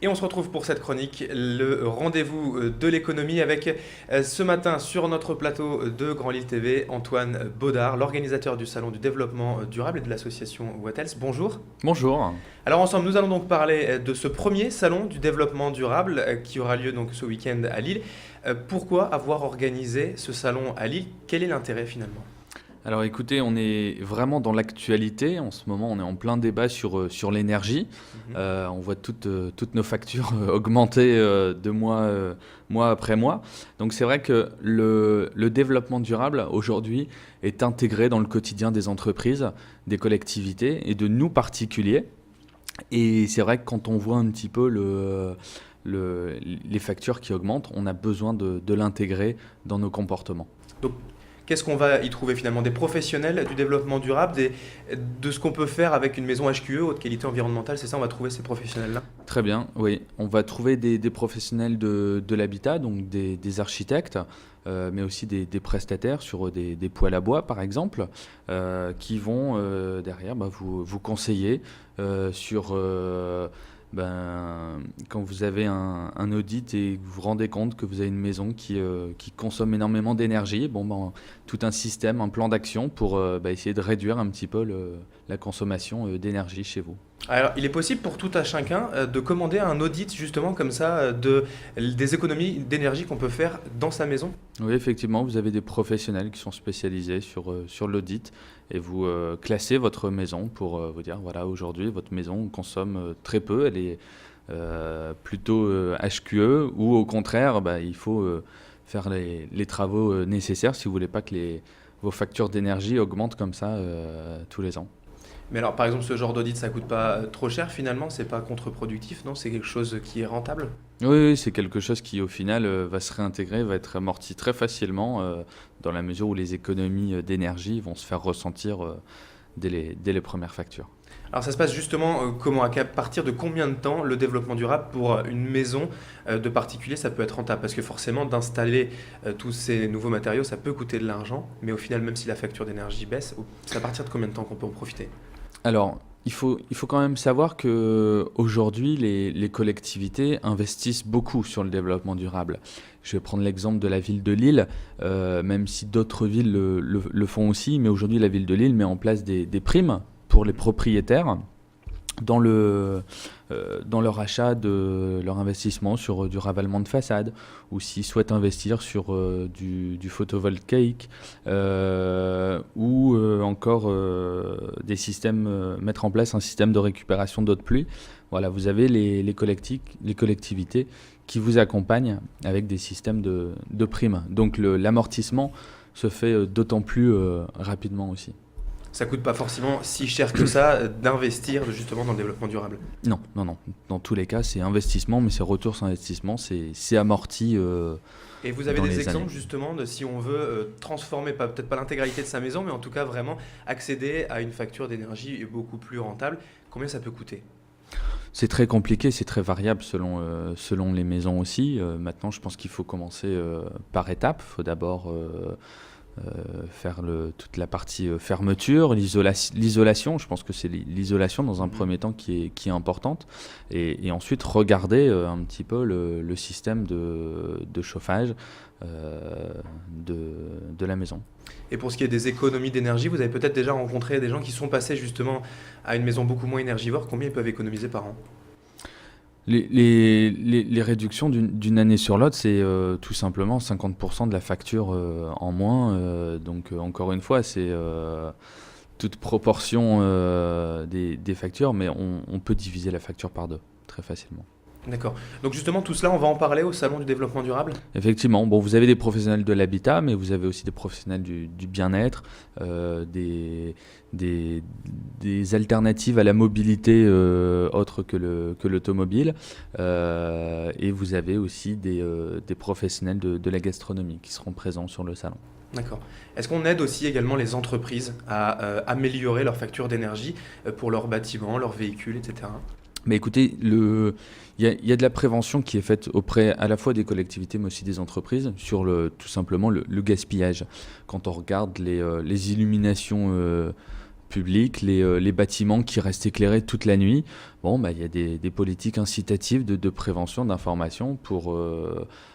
Et on se retrouve pour cette chronique, le rendez-vous de l'économie avec ce matin sur notre plateau de Grand Lille TV, Antoine Baudard, l'organisateur du Salon du développement durable et de l'association Wattels. Bonjour. Bonjour. Alors ensemble, nous allons donc parler de ce premier Salon du développement durable qui aura lieu donc ce week-end à Lille. Pourquoi avoir organisé ce salon à Lille? Quel est l'intérêt finalement? Alors écoutez, on est vraiment dans l'actualité. En ce moment, on est en plein débat sur l'énergie. Mhm. On voit toutes nos factures augmenter de mois après mois. Donc c'est vrai que le développement durable, aujourd'hui, est intégré dans le quotidien des entreprises, des collectivités et de nous particuliers. Et c'est vrai que quand on voit un petit peu les factures qui augmentent, on a besoin de l'intégrer dans nos comportements. Donc, qu'est-ce qu'on va y trouver finalement? Des professionnels du développement durable, de ce qu'on peut faire avec une maison HQE, haute qualité environnementale, c'est ça, on va trouver ces professionnels-là? Très bien, oui. On va trouver des professionnels de l'habitat, donc des architectes, mais aussi des prestataires sur des poêles à bois, par exemple, qui vont derrière vous conseiller sur quand vous avez un audit et que vous vous rendez compte que vous avez une maison qui consomme énormément d'énergie, tout un système, un plan d'action pour essayer de réduire un petit peu la consommation d'énergie chez vous. Alors, il est possible pour tout à chacun de commander un audit justement comme ça des économies d'énergie qu'on peut faire dans sa maison? Oui, effectivement, vous avez des professionnels qui sont spécialisés sur l'audit et vous classez votre maison pour vous dire, voilà, aujourd'hui, votre maison consomme très peu, elle est plutôt HQE ou au contraire, il faut faire les travaux nécessaires si vous voulez pas que vos factures d'énergie augmentent comme ça tous les ans. Mais alors, par exemple, ce genre d'audit, ça coûte pas trop cher finalement? C'est pas contre-productif, non? C'est quelque chose qui est rentable? Oui, oui, c'est quelque chose qui au final va se réintégrer, va être amorti très facilement dans la mesure où les économies d'énergie vont se faire ressentir dès les premières factures. Alors, ça se passe justement comment? À partir de combien de temps le développement durable pour une maison de particulier, ça peut être rentable? Parce que forcément, d'installer tous ces nouveaux matériaux, ça peut coûter de l'argent. Mais au final, même si la facture d'énergie baisse, c'est à partir de combien de temps qu'on peut en profiter? Alors, il faut quand même savoir qu'aujourd'hui, les collectivités investissent beaucoup sur le développement durable. Je vais prendre l'exemple de la ville de Lille, même si d'autres villes le font aussi, mais aujourd'hui, la ville de Lille met en place des primes pour les propriétaires dans dans leur achat de leur investissement sur du ravalement de façade, ou s'ils souhaitent investir sur du photovoltaïque, ou encore des systèmes, mettre en place un système de récupération d'eau de pluie. Voilà, vous avez les collectivités qui vous accompagnent avec des systèmes de primes. Donc l'amortissement se fait d'autant plus rapidement aussi. Ça coûte pas forcément si cher que ça d'investir justement dans le développement durable. Non, non, non. Dans tous les cas, c'est investissement, mais c'est retour sur investissement, c'est amorti Et vous avez dans des les années. exemples justement de si on veut transformer, peut-être pas l'intégralité de sa maison, mais en tout cas vraiment accéder à une facture d'énergie beaucoup plus rentable, combien ça peut coûter? C'est très compliqué, c'est très variable selon les maisons aussi. Maintenant, je pense qu'il faut commencer par étapes. Il faut d'abord faire toute la partie fermeture, l'isolation. Je pense que c'est l'isolation dans un premier temps qui est importante. Et ensuite, regarder un petit peu le système de chauffage de la maison. Et pour ce qui est des économies d'énergie, vous avez peut-être déjà rencontré des gens qui sont passés justement à une maison beaucoup moins énergivore. Combien ils peuvent économiser par an? Les réductions d'une année sur l'autre, c'est tout simplement 50% de la facture en moins. Donc encore une fois, c'est toute proportion des factures, mais on peut diviser la facture par deux très facilement. D'accord. Donc justement, tout cela, on va en parler au Salon du développement durable? Effectivement, bon, vous avez des professionnels de l'habitat, mais vous avez aussi des professionnels du bien-être, des alternatives à la mobilité autres que l'automobile, et vous avez aussi des professionnels de la gastronomie qui seront présents sur le salon. D'accord. Est-ce qu'on aide aussi également les entreprises à améliorer leur facture d'énergie pour leurs bâtiments, leurs véhicules, etc.? Mais écoutez, il y a de la prévention qui est faite auprès à la fois des collectivités mais aussi des entreprises sur tout simplement le gaspillage. Quand on regarde les illuminations publics, les bâtiments qui restent éclairés toute la nuit. Bon, il y a des politiques incitatives de prévention, d'information pour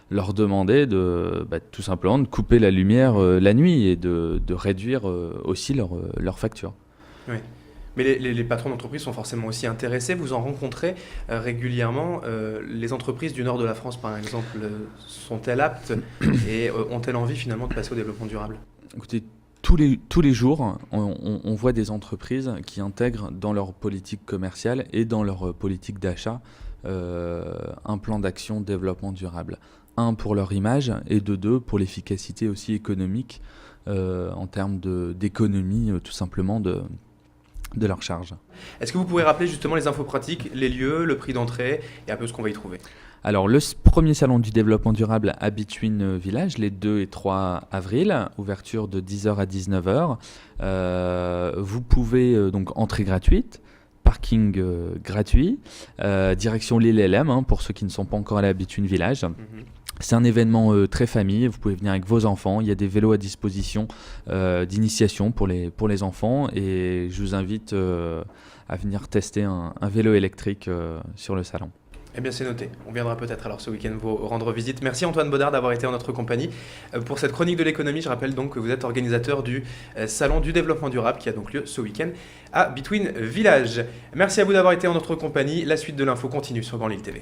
leur demander tout simplement de couper la lumière la nuit et de réduire aussi leur facture. Oui. Mais les patrons d'entreprise sont forcément aussi intéressés. Vous en rencontrez régulièrement. Les entreprises du nord de la France, par exemple, sont-elles aptes et ont-elles envie finalement de passer au développement durable? Écoutez, tous les jours, on voit des entreprises qui intègrent dans leur politique commerciale et dans leur politique d'achat un plan d'action développement durable. Un, pour leur image, et deux, pour l'efficacité aussi économique en termes d'économie tout simplement de leur charge. Est-ce que vous pouvez rappeler justement les infos pratiques, les lieux, le prix d'entrée et un peu ce qu'on va y trouver? Alors, le premier salon du développement durable à Between Village, les 2 et 3 avril, ouverture de 10h à 19h. Vous pouvez donc entrée gratuite, parking gratuit, direction l'île LM pour ceux qui ne sont pas encore allés à Between Village. C'est un événement très famille, vous pouvez venir avec vos enfants, il y a des vélos à disposition d'initiation pour les enfants et je vous invite à venir tester un vélo électrique sur le salon. Eh bien c'est noté, on viendra peut-être alors ce week-end vous rendre visite. Merci Antoine Baudard d'avoir été en notre compagnie pour cette chronique de l'économie. Je rappelle donc que vous êtes organisateur du Salon du développement durable qui a donc lieu ce week-end à Between Village. Merci à vous d'avoir été en notre compagnie, la suite de l'info continue sur Grand Lille TV.